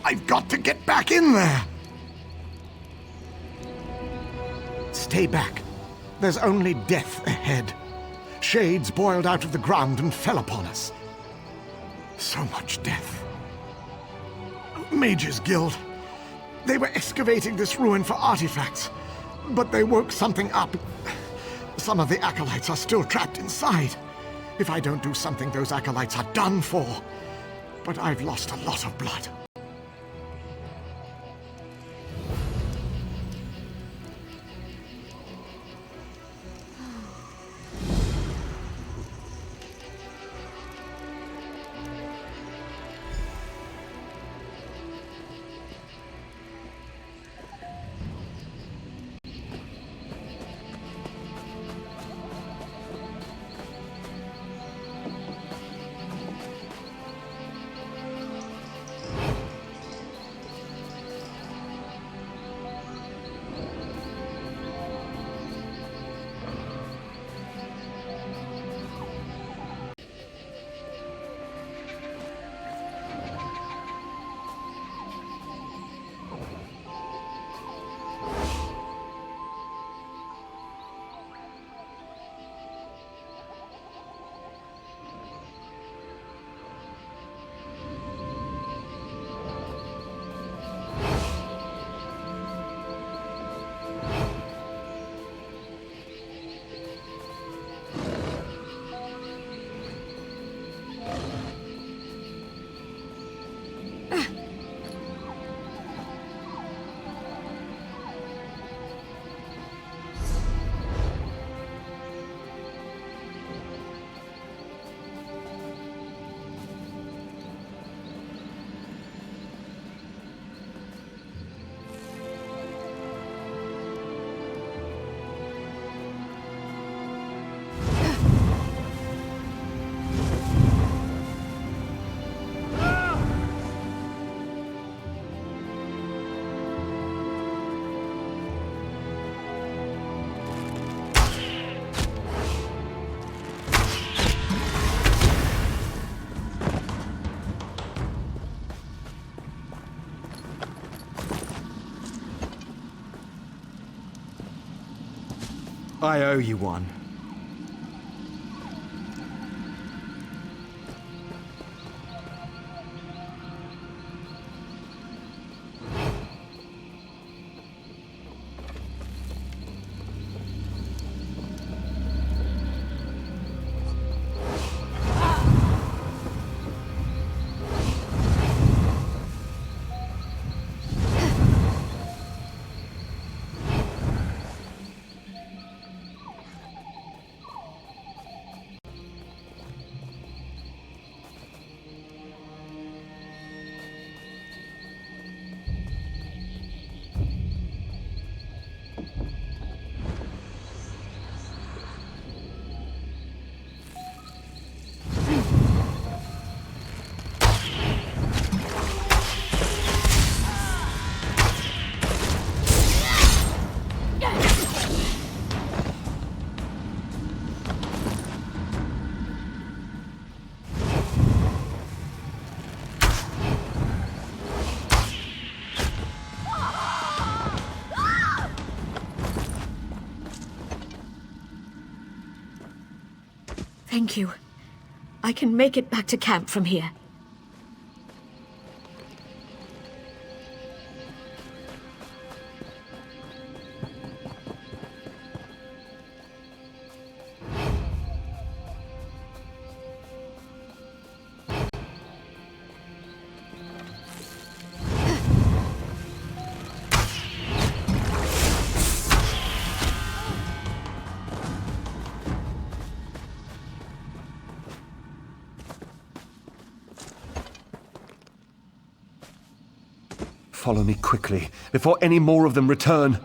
I've got to get back in there! Stay back. There's only death ahead. Shades boiled out of the ground and fell upon us. So much death. Mages Guild. They were excavating this ruin for artifacts, but they woke something up. Some of the acolytes are still trapped inside. If I don't do something, those acolytes are done for. But I've lost a lot of blood. I owe you one. Thank you. I can make it back to camp from here. Follow me quickly, before any more of them return.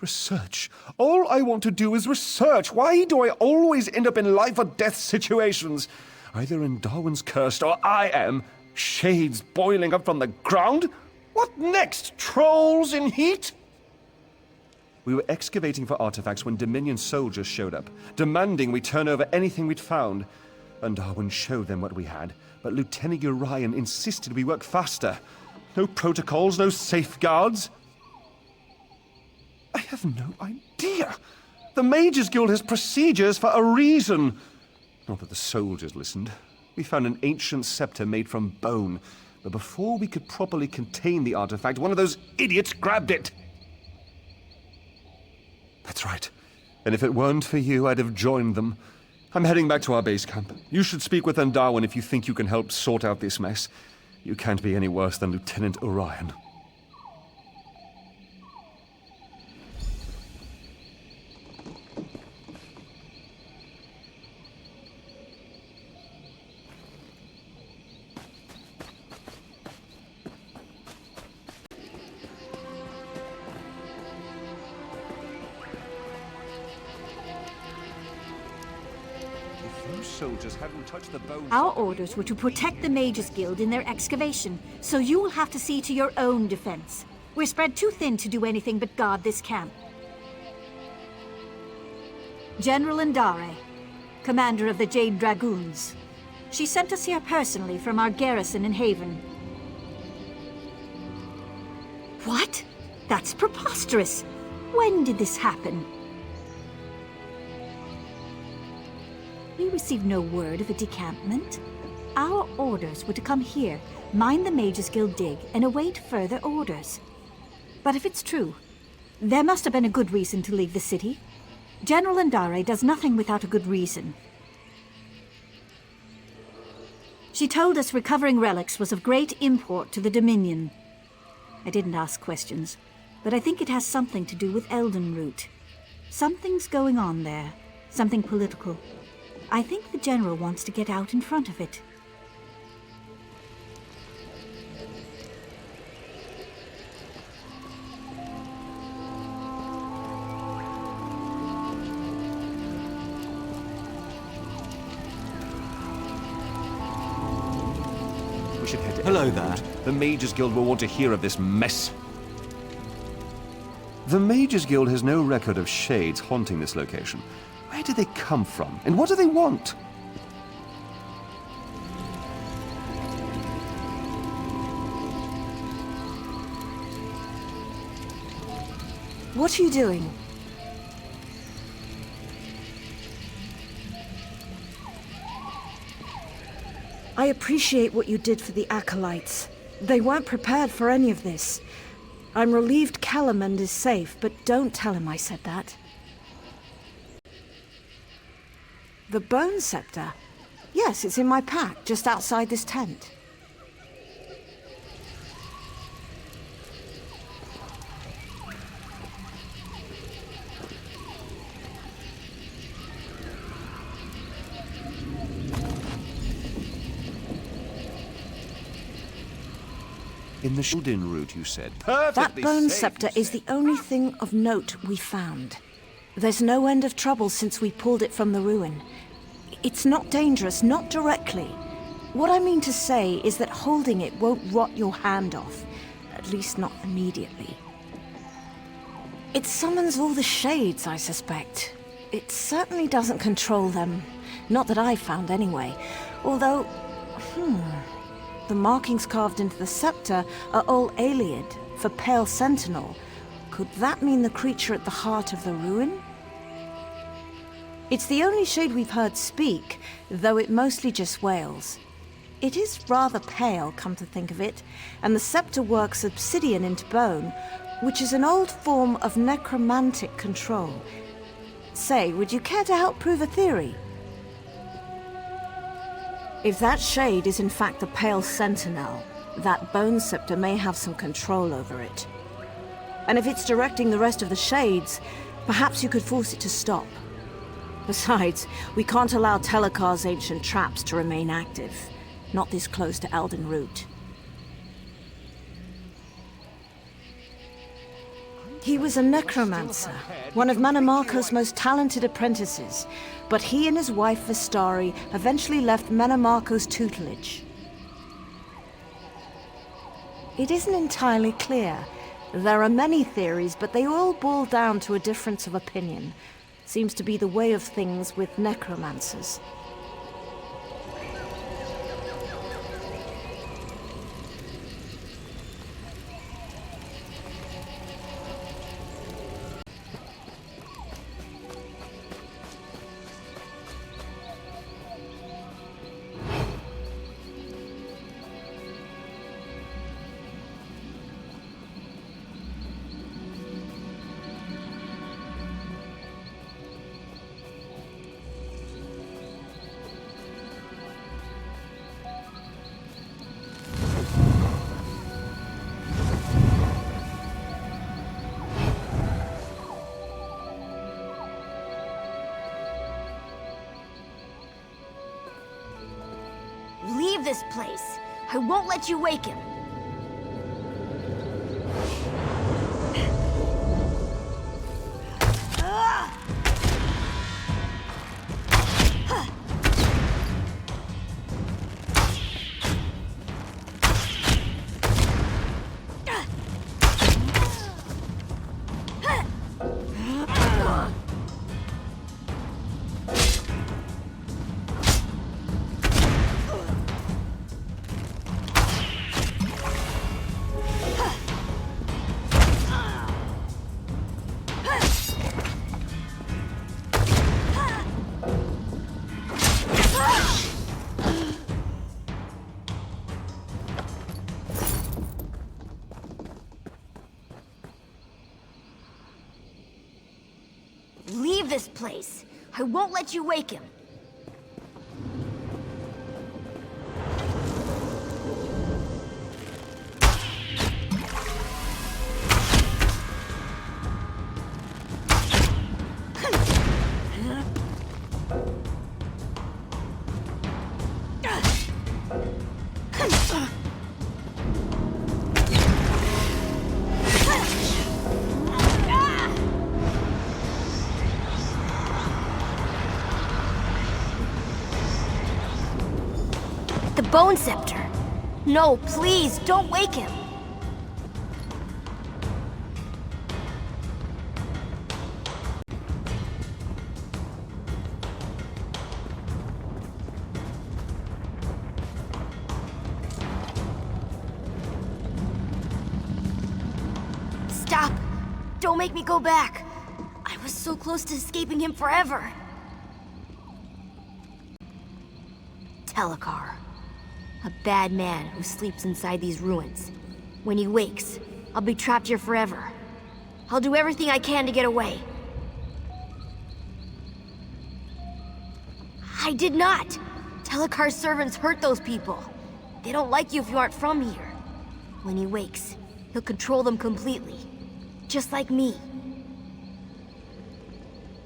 Research. All I want to do is research. Why do I always end up in life or death situations? Either in Darwin's Cursed or I am. Shades boiling up from the ground? What next? Trolls in heat? We were excavating for artifacts when Dominion soldiers showed up, demanding we turn over anything we'd found. And Darwin showed them what we had, but Lieutenant Urian insisted we work faster. No protocols, no safeguards. I have no idea. The Mages Guild has procedures for a reason. Not that the soldiers listened. We found an ancient scepter made from bone, but before we could properly contain the artifact, one of those idiots grabbed it. That's right. And if it weren't for you, I'd have joined them. I'm heading back to our base camp. You should speak with Darwin if you think you can help sort out this mess. You can't be any worse than Lieutenant Orion. Soldiers hadn't touched the bones. Our orders were to protect the Mages Guild in their excavation, so you will have to see to your own defense. We're spread too thin to do anything but guard this camp. General Indare, commander of the Jade Dragoons. She sent us here personally from our garrison in Haven. What? That's preposterous! When did this happen? We received no word of a decampment. Our orders were to come here, mine the Mages Guild dig, and await further orders. But if it's true, there must have been a good reason to leave the city. General Indare does nothing without a good reason. She told us recovering relics was of great import to the Dominion. I didn't ask questions, but I think it has something to do with Eldenroot. Something's going on there, something political. I think the General wants to get out in front of it. We should head to Hello there. The Mages Guild will want to hear of this mess. The Mages Guild has no record of shades haunting this location. Where do they come from? And what do they want? What are you doing? I appreciate what you did for the Acolytes. They weren't prepared for any of this. I'm relieved Calamond is safe, but don't tell him I said that. The Bone Scepter? Yes, it's in my pack, just outside this tent. In the Shieldin route, you said. That Perfectly Bone safe, Scepter you is said. the only thing of note we found. There's no end of trouble since we pulled it from the ruin. It's not dangerous, not directly. What I mean to say is that holding it won't rot your hand off. At least not immediately. It summons all the shades, I suspect. It certainly doesn't control them. Not that I found anyway. Although, the markings carved into the scepter are all Ayleid, for Pale Sentinel. Could that mean the creature at the heart of the ruin? It's the only shade we've heard speak, though it mostly just wails. It is rather pale, come to think of it, and the scepter works obsidian into bone, which is an old form of necromantic control. Say, would you care to help prove a theory? If that shade is in fact the Pale Sentinel, that Bone Scepter may have some control over it. And if it's directing the rest of the shades, perhaps you could force it to stop. Besides, we can't allow Telekar's ancient traps to remain active. Not this close to Eldenroot. He was a necromancer, one of Manamarco's most talented apprentices, but he and his wife Vistari eventually left Manamarco's tutelage. It isn't entirely clear. There are many theories, but they all boil down to a difference of opinion. Seems to be the way of things with necromancers. Leave this place. I won't let you wake him. Leave this place. I won't let you wake him. The Bone Scepter. No, please, don't wake him. Stop! Don't make me go back. I was so close to escaping him forever. Telekar. A bad man who sleeps inside these ruins. When he wakes, I'll be trapped here forever. I'll do everything I can to get away. I did not! Telekar's servants hurt those people. They don't like you if you aren't from here. When he wakes, he'll control them completely. Just like me.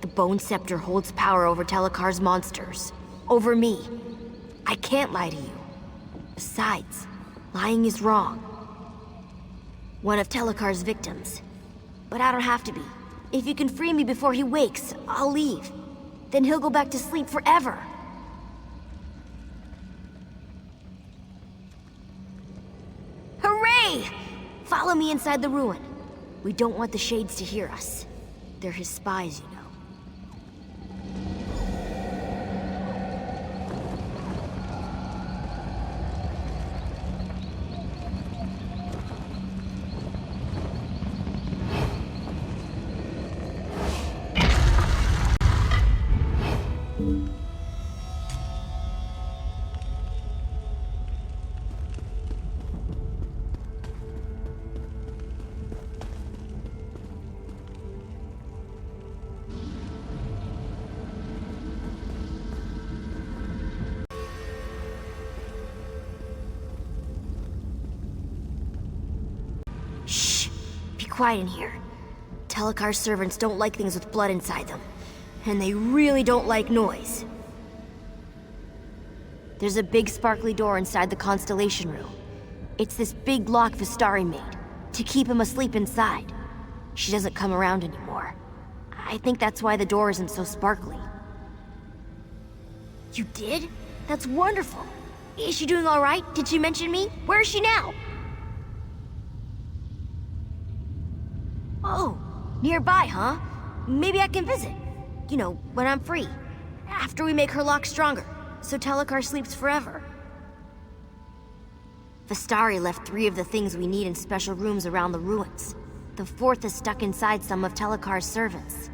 The Bone Scepter holds power over Telekar's monsters. Over me. I can't lie to you. Besides, lying is wrong. One of Telekar's victims. But I don't have to be. If you can free me before he wakes, I'll leave. Then he'll go back to sleep forever. Hooray! Follow me inside the ruin. We don't want the Shades to hear us. They're his spies, you know. Quiet in here. Telekar's servants don't like things with blood inside them. And they really don't like noise. There's a big sparkly door inside the Constellation Room. It's this big lock Vistari made, to keep him asleep inside. She doesn't come around anymore. I think that's why the door isn't so sparkly. You did? That's wonderful. Is she doing all right? Did she mention me? Where is she now? Oh, nearby, huh? Maybe I can visit. You know, when I'm free. After we make her lock stronger, so Telekar sleeps forever. Vistari left 3 of the things we need in special rooms around the ruins. The 4th is stuck inside some of Telekar's servants.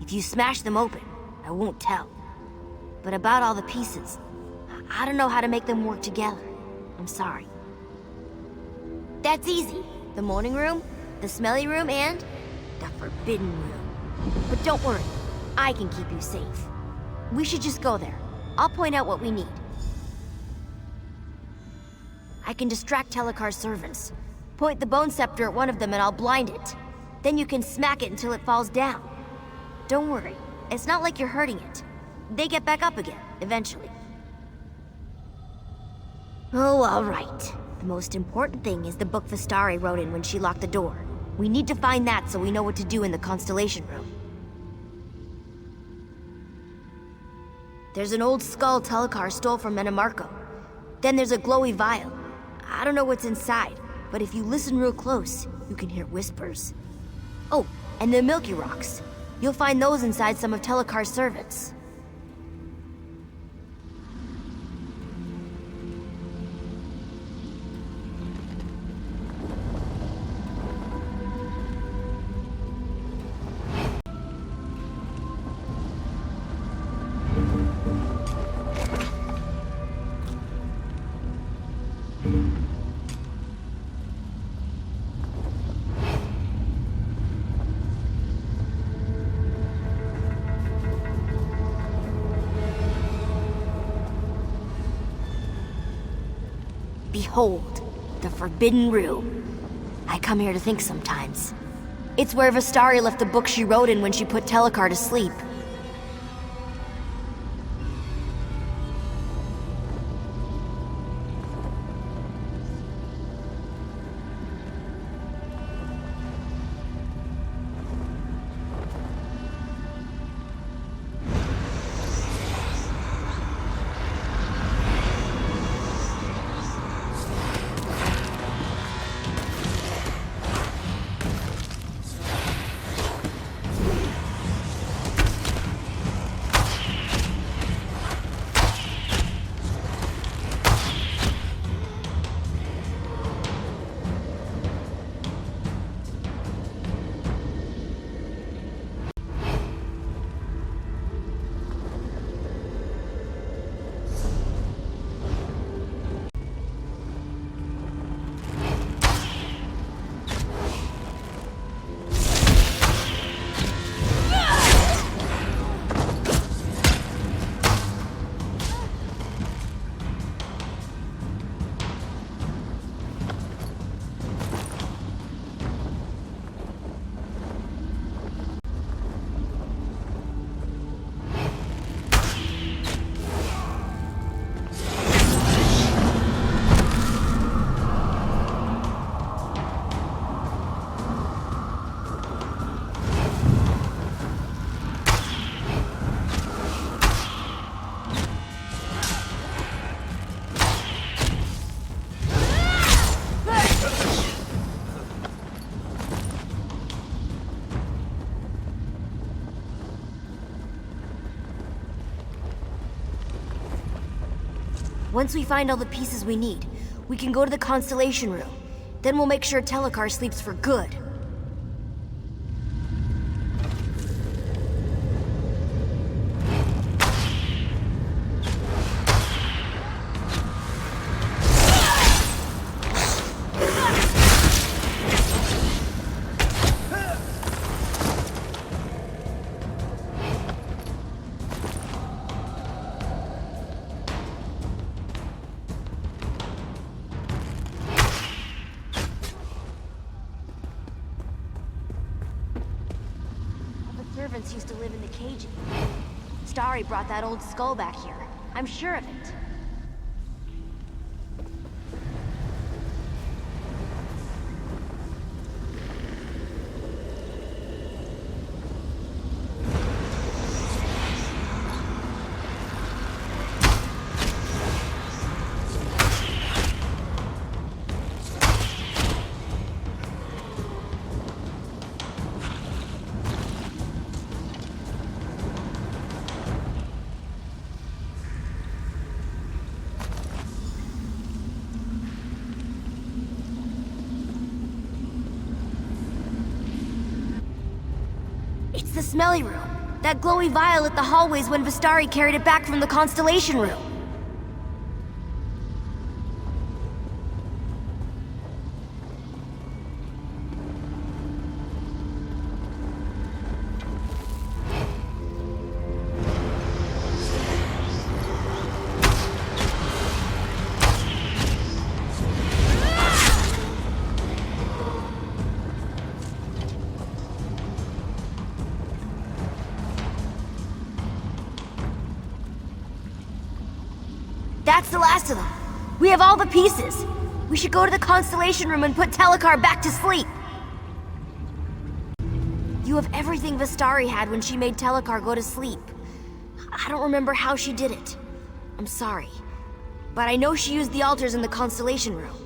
If you smash them open, I won't tell. But about all the pieces, I don't know how to make them work together. I'm sorry. That's easy. The morning room, the smelly room, and the forbidden room. But don't worry, I can keep you safe. We should just go there. I'll point out what we need. I can distract Telekar's servants. Point the bone scepter at one of them and I'll blind it. Then you can smack it until it falls down. Don't worry, it's not like you're hurting it. They get back up again, eventually. Oh, all right. The most important thing is the book Vistari wrote in when she locked the door. We need to find that so we know what to do in the Constellation Room. There's an old skull Telekar stole from Menamarco. Then there's a glowy vial. I don't know what's inside, but if you listen real close, you can hear whispers. Oh, and the Milky Rocks. You'll find those inside some of Telekar's servants. Behold, the Forbidden Room. I come here to think sometimes. It's where Vistari left the book she wrote in when she put Telekar to sleep. Once we find all the pieces we need, we can go to the Constellation Room. Then we'll make sure Telekar sleeps for good. Servants used to live in the cage. Starry brought that old skull back here. I'm sure of it. It's the smelly room. That glowy vial lit the hallways when Vistari carried it back from the Constellation room. That's the last of them. We have all the pieces. We should go to the Constellation room and put Telekar back to sleep. You have everything Vistari had when she made Telekar go to sleep. I don't remember how she did it. I'm sorry. But I know she used the altars in the Constellation room.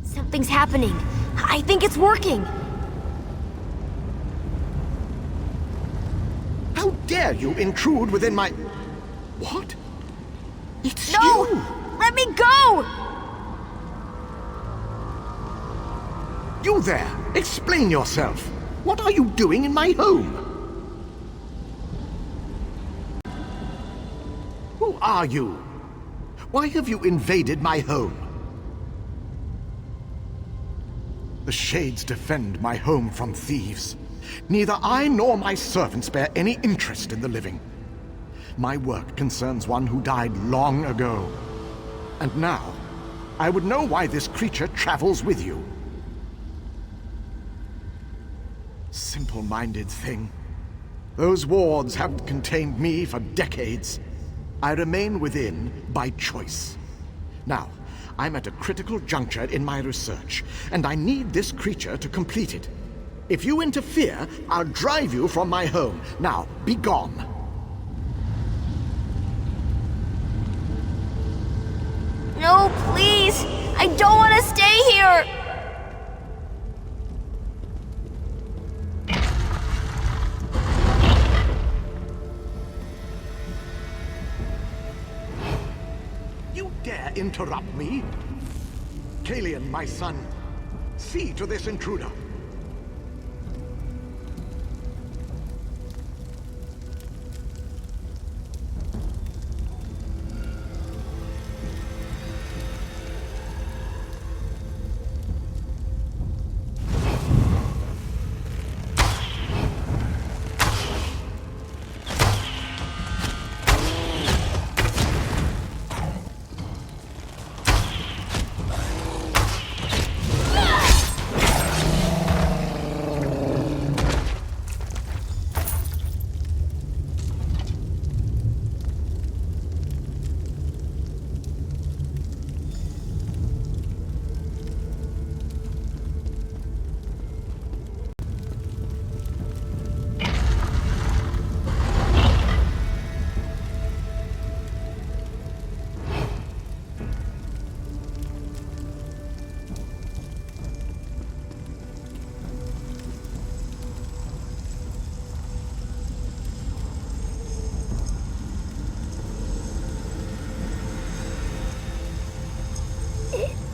Something's happening. I think it's working. How dare you intrude within my... What? It's No! you! Let me go! You there! Explain yourself! What are you doing in my home? Who are you? Why have you invaded my home? The Shades defend my home from thieves. Neither I nor my servants bear any interest in the living. My work concerns one who died long ago. And now, I would know why this creature travels with you. Simple-minded thing. Those wards haven't contained me for decades. I remain within by choice. Now, I'm at a critical juncture in my research, and I need this creature to complete it. If you interfere, I'll drive you from my home. Now, be gone. No, please! I don't want to stay here! You dare interrupt me? Kalian, my son, See to this intruder.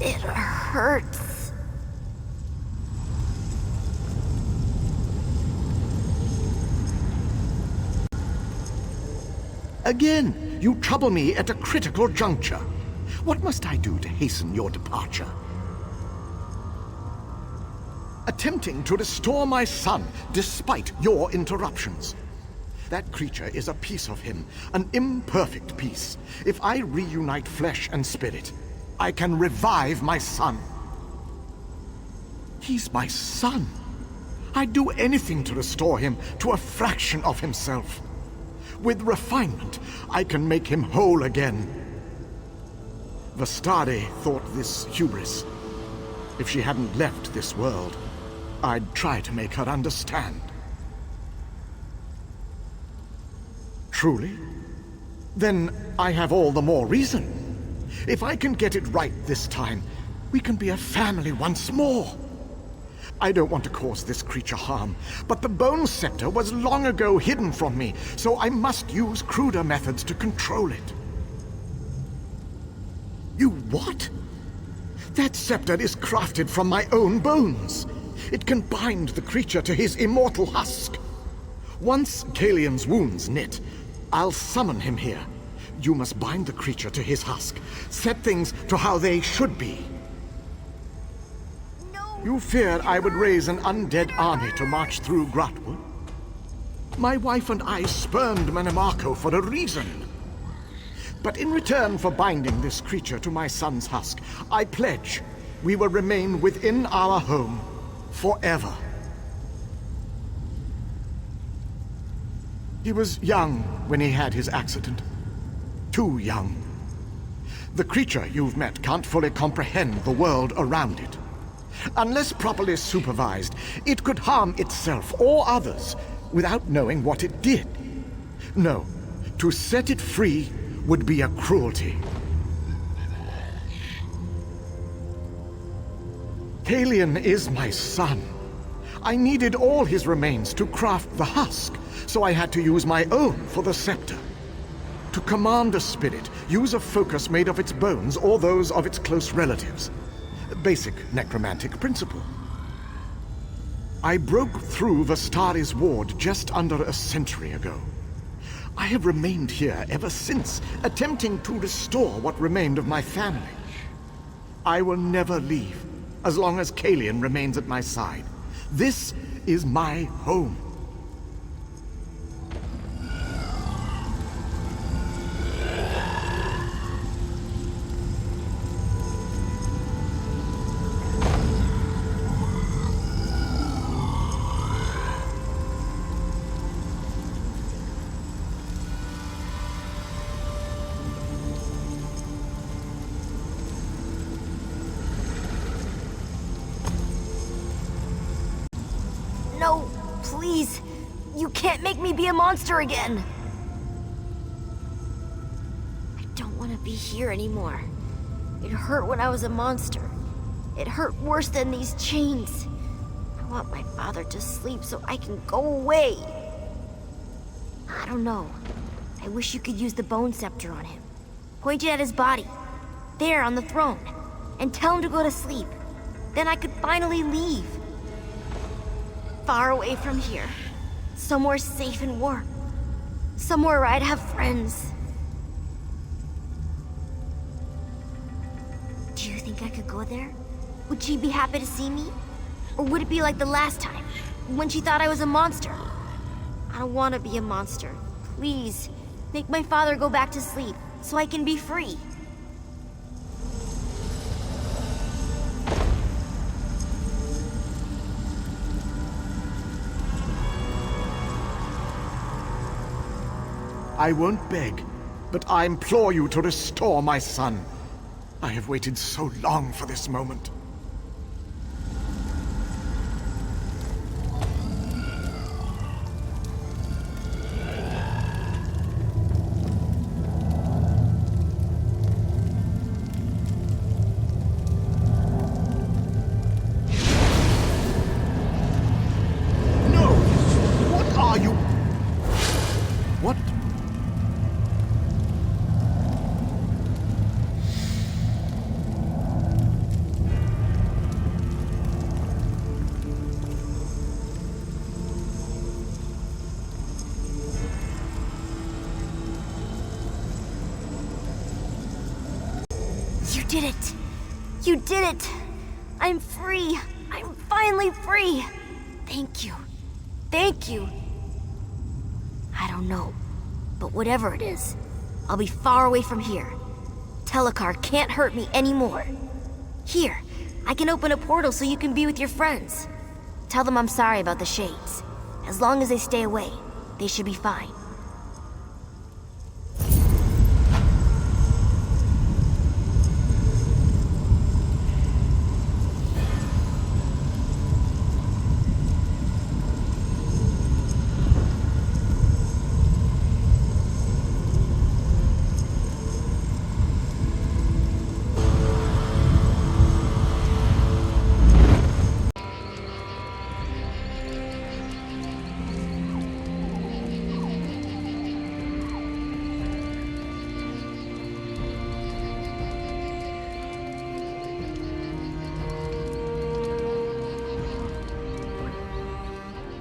It hurts. Again, you trouble me at a critical juncture. What must I do to hasten your departure? Attempting to restore my son, despite your interruptions. That creature is a piece of him, an imperfect piece. If I reunite flesh and spirit, I can revive my son. He's my son. I'd do anything to restore him to a fraction of himself. With refinement, I can make him whole again. Vastari thought this hubris. If she hadn't left this world, I'd try to make her understand. Truly? Then I have all the more reason. If I can get it right this time, we can be a family once more. I don't want to cause this creature harm, but the Bone Scepter was long ago hidden from me, so I must use cruder methods to control it. You what? That scepter is crafted from my own bones. It can bind the creature to his immortal husk. Once Kalian's wounds knit, I'll summon him here. You must bind the creature to his husk, set things to how they should be. No. You feared I would raise an undead army to march through Grotwood? My wife and I spurned Manimarco for a reason. But in return for binding this creature to my son's husk, I pledge we will remain within our home forever. He was young when he had his accident. Too young. The creature you've met can't fully comprehend the world around it. Unless properly supervised, it could harm itself or others without knowing what it did. No, to set it free would be a cruelty. Kalian is my son. I needed all his remains to craft the husk, so I had to use my own for the scepter. To command a spirit, use a focus made of its bones or those of its close relatives. Basic necromantic principle. I broke through Vastari's ward just under a century ago. I have remained here ever since, attempting to restore what remained of my family. I will never leave, as long as Kalian remains at my side. This is my home. No, please. You can't make me be a monster again. I don't want to be here anymore. It hurt when I was a monster. It hurt worse than these chains. I want my father to sleep so I can go away. I don't know. I wish you could use the Bone Scepter on him. Point it at his body. There, on the throne. And tell him to go to sleep. then I could finally leave. Far away from here. Somewhere safe and warm. Somewhere where I'd have friends. Do you think I could go there? Would she be happy to see me? Or would it be like the last time, when she thought I was a monster? I don't want to be a monster. Please, make my father go back to sleep, so I can be free. I won't beg, but I implore you to restore my son. I have waited so long for this moment. No! What are you? What? You did it! You did it! I'm free! I'm finally free! Thank you. Thank you. I don't know, but whatever it is, I'll be far away from here. Telekar can't hurt me anymore. Here, I can open a portal so you can be with your friends. Tell them I'm sorry about the Shades. As long as they stay away, they should be fine.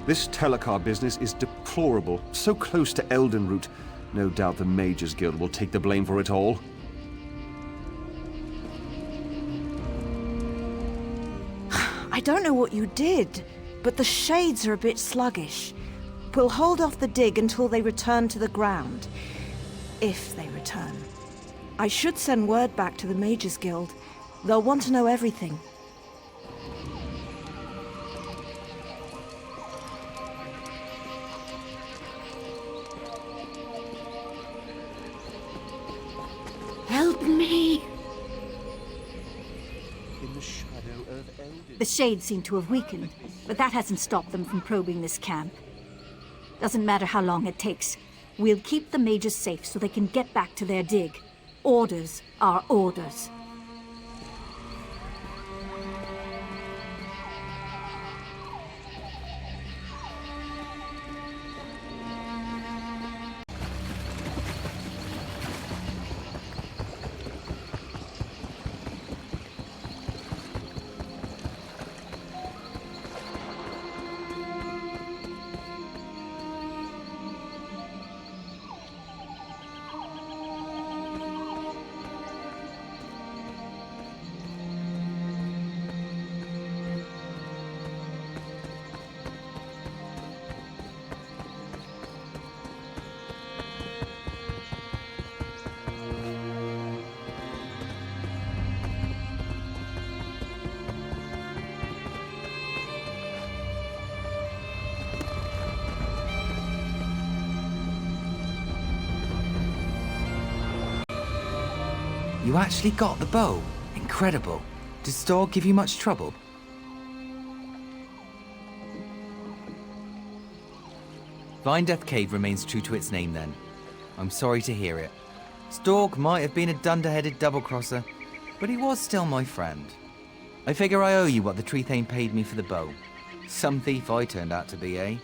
This Telekar business is deplorable. So close to Eldenroot. No doubt the Mages Guild will take the blame for it all. I don't know what you did, but the Shades are a bit sluggish. We'll hold off the dig until they return to the ground. If they return. I should send word back to the Mages Guild. They'll want to know everything. Help me! The Shades seem to have weakened, but that hasn't stopped them from probing this camp. Doesn't matter how long it takes. We'll keep the mages safe so they can get back to their dig. Orders are orders. You actually got the bow. Incredible. Did Storg give you much trouble? Vinedeath Cave remains true to its name then. I'm sorry to hear it. Storg might have been a dunderheaded double-crosser, but he was still my friend. I figure I owe you what the Tree Thane paid me for the bow. Some thief I turned out to be, eh?